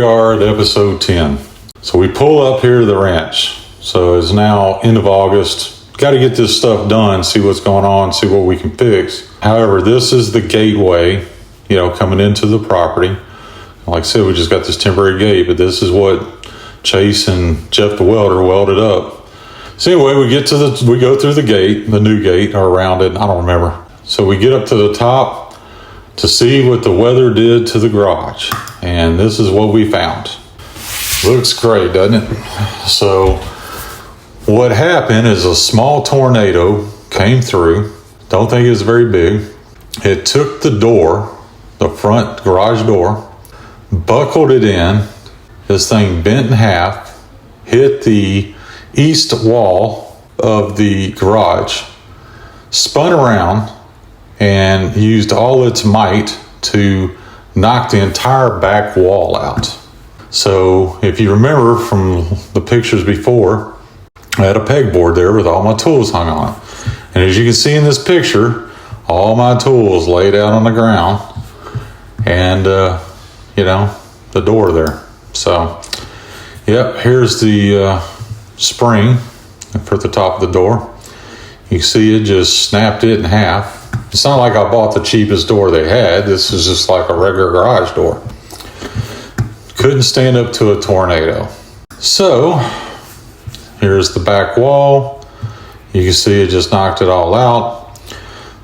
are at episode 10. So we pull up here to the ranch. So it's now end of August. Got to get this stuff done, see what's going on, see what we can fix. However, this is the gateway, coming into the property. Like I said, we just got this temporary gate, but this is what Chase and Jeff the welder welded up. So anyway, we go through the gate, the new gate, or around it, I don't remember. So we get up to the top to see what the weather did to the garage. And this is what we found. Looks great, doesn't it? So what happened is a small tornado came through. Don't think it was very big. It took the door, the front garage door, buckled it in. This thing bent in half, hit the east wall of the garage, spun around, and used all its might to knock the entire back wall out. So if you remember from the pictures before, I had a pegboard there with all my tools hung on it. And as you can see in this picture, all my tools laid out on the ground and, the door there. So, yep, here's the spring for the top of the door. You see it just snapped it in half. It's not like I bought the cheapest door they had. This is just like a regular garage door. Couldn't stand up to a tornado. So, here's the back wall. You can see it just knocked it all out.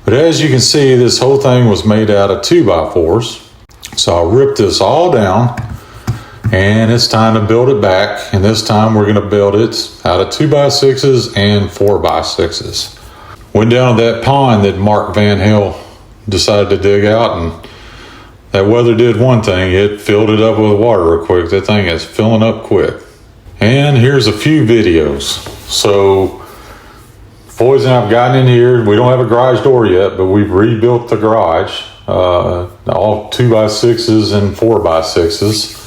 But as you can see, this whole thing was made out of 2x4s. So I ripped this all down, and it's time to build it back. And this time we're going to build it out of 2x6s and 4x6s. Went down to that pond that Mark Van Hill decided to dig out, and that weather did one thing. It filled it up with water real quick. That thing is filling up quick. And here's a few videos. So, boys and I have gotten in here. We don't have a garage door yet, but we've rebuilt the garage. All 2x6s and 4x6s.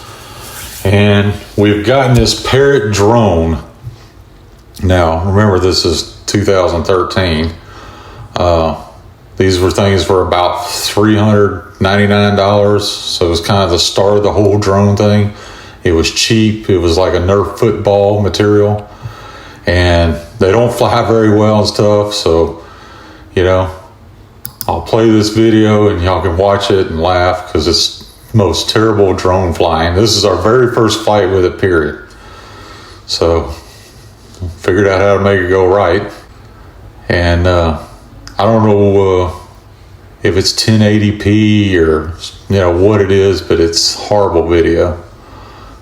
And we've gotten this Parrot drone. Now, remember, this is 2013. These were things for about $399. So it was kind of the start of the whole drone thing. It was cheap. It was like a Nerf football material. And they don't fly very well and stuff. So, I'll play this video and y'all can watch it and laugh because it's the most terrible drone flying. This is our very first flight with it, period. So, figured out how to make it go right. And I don't know if it's 1080p or what it is, but it's horrible video.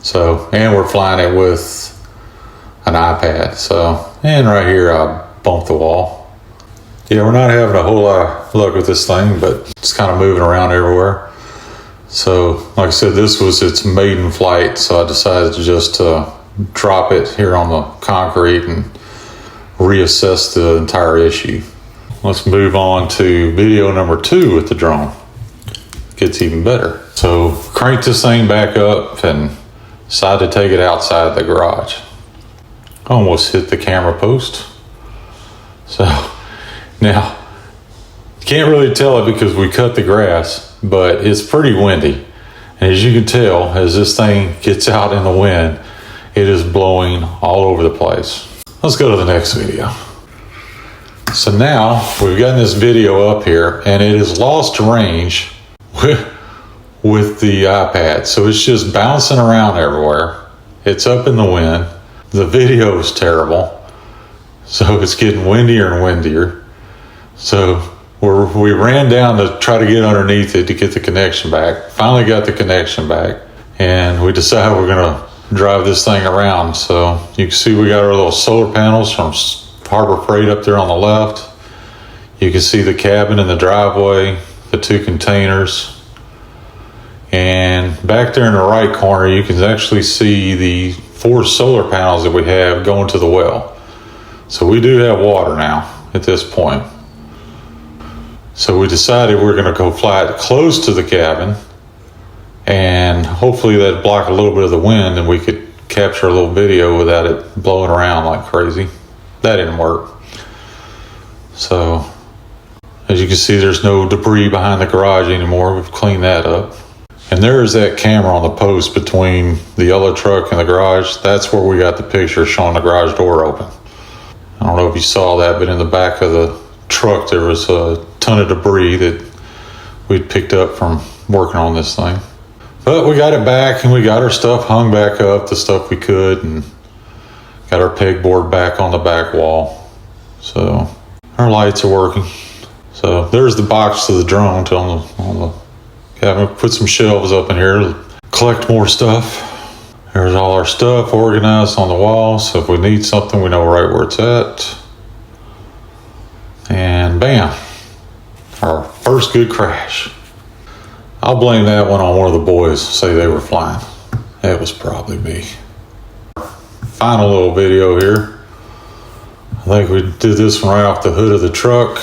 So, and we're flying it with an iPad. So, and right here I bumped the wall. Yeah, we're not having a whole lot of luck with this thing, but it's kind of moving around everywhere. So, like I said, this was its maiden flight, so I decided to just drop it here on the concrete and reassess the entire issue. Let's move on to video number 2 with the drone. Gets even better. So, cranked this thing back up and decided to take it outside the garage. Almost hit the camera post. So, now, you can't really tell it because we cut the grass, but it's pretty windy. And as you can tell, as this thing gets out in the wind, it is blowing all over the place. Let's go to the next video. So now, we've gotten this video up here, and it has lost range with the iPad. So it's just bouncing around everywhere. It's up in the wind. The video is terrible. So it's getting windier and windier. So we ran down to try to get underneath it to get the connection back. Finally got the connection back. And we decided we're going to drive this thing around. So you can see we got our little solar panels from Harbor Freight up there on the left. You can see the cabin in the driveway, the 2 containers. And back there in the right corner, you can actually see the 4 solar panels that we have going to the well. So we do have water now at this point. So we decided we're going to go fly it close to the cabin, and hopefully that'd block a little bit of the wind and we could capture a little video without it blowing around like crazy. That didn't work. So as you can see, there's no debris behind the garage anymore. We've cleaned that up. And there's that camera on the post between the yellow truck and the garage. That's where we got the picture showing the garage door open. I don't know if you saw that, but in the back of the truck there was a ton of debris that we'd picked up from working on this thing. But we got it back, and we got our stuff hung back up, the stuff we could, and got our pegboard back on the back wall. So our lights are working. So there's the box to the drone on the cabinet. Put some shelves up in here to collect more stuff. There's all our stuff organized on the wall, so if we need something, we know right where it's at. And bam, our first good crash. I'll blame that one on one of the boys, say they were flying. That was probably me. Final little video here. I think we did this one right off the hood of the truck.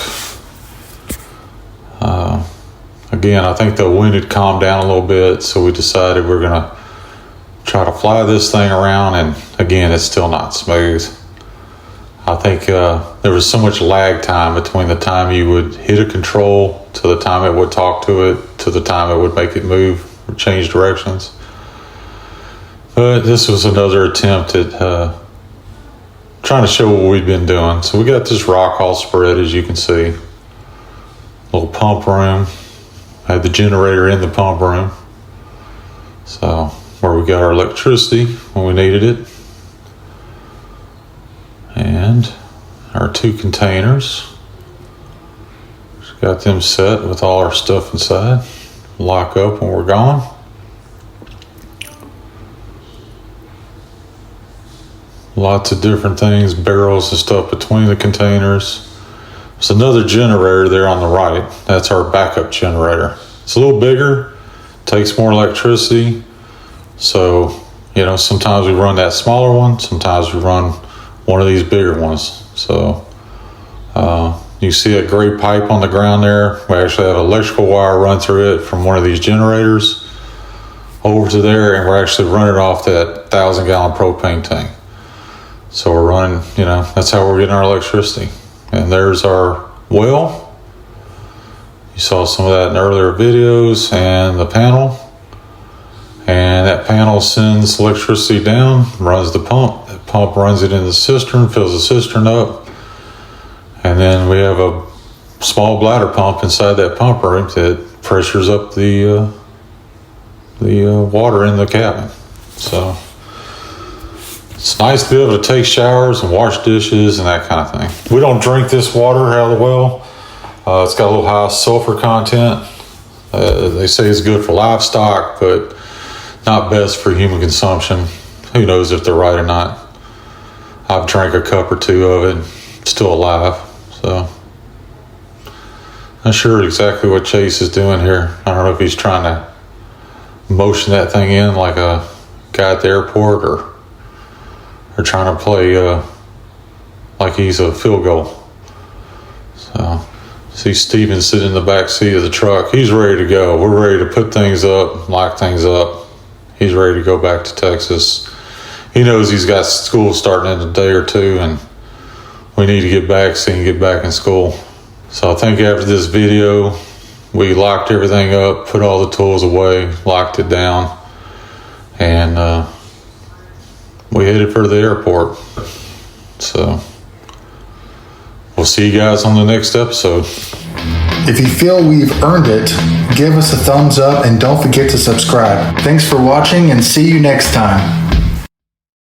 Again, I think the wind had calmed down a little bit, so we decided we're gonna try to fly this thing around, and again, it's still not smooth. I think there was so much lag time between the time you would hit a control to the time it would talk to it to the time it would make it move or change directions. But this was another attempt at trying to show what we've been doing. So we got this rock all spread, as you can see. Little pump room. Had the generator in the pump room. So where we got our electricity when we needed it. And our 2 containers. Just got them set with all our stuff inside. Lock up when we're gone. Lots of different things, barrels and stuff between the containers. There's another generator there on the right. That's our backup generator. It's a little bigger, takes more electricity. So, sometimes we run that smaller one, sometimes we run one of these bigger ones. So, you see a gray pipe on the ground there. We actually have electrical wire run through it from one of these generators over to there, and we're actually running off that 1,000-gallon propane tank. So we're running, that's how we're getting our electricity. And there's our well. You saw some of that in earlier videos, and the panel. And that panel sends electricity down, runs the pump. That pump runs it in the cistern, fills the cistern up. And then we have a small bladder pump inside that pump room that pressures up the water in the cabin. So it's nice to be able to take showers and wash dishes and that kind of thing. We don't drink this water out of the well. It's got a little high sulfur content. They say it's good for livestock, but not best for human consumption. Who knows if they're right or not. I've drank a cup or 2 of it, still alive. So not sure exactly what Chase is doing here. I don't know if he's trying to motion that thing in like a guy at the airport, or trying to play like he's a field goal. So see Steven sitting in the back seat of the truck. He's ready to go. We're ready to put things up, lock things up. He's ready to go back to Texas. He knows he's got school starting in a day or 2, and we need to get back so he can get back in school. So I think after this video, we locked everything up, put all the tools away, locked it down, and we headed for the airport. So we'll see you guys on the next episode. If you feel we've earned it, give us a thumbs up and don't forget to subscribe. Thanks for watching, and see you next time.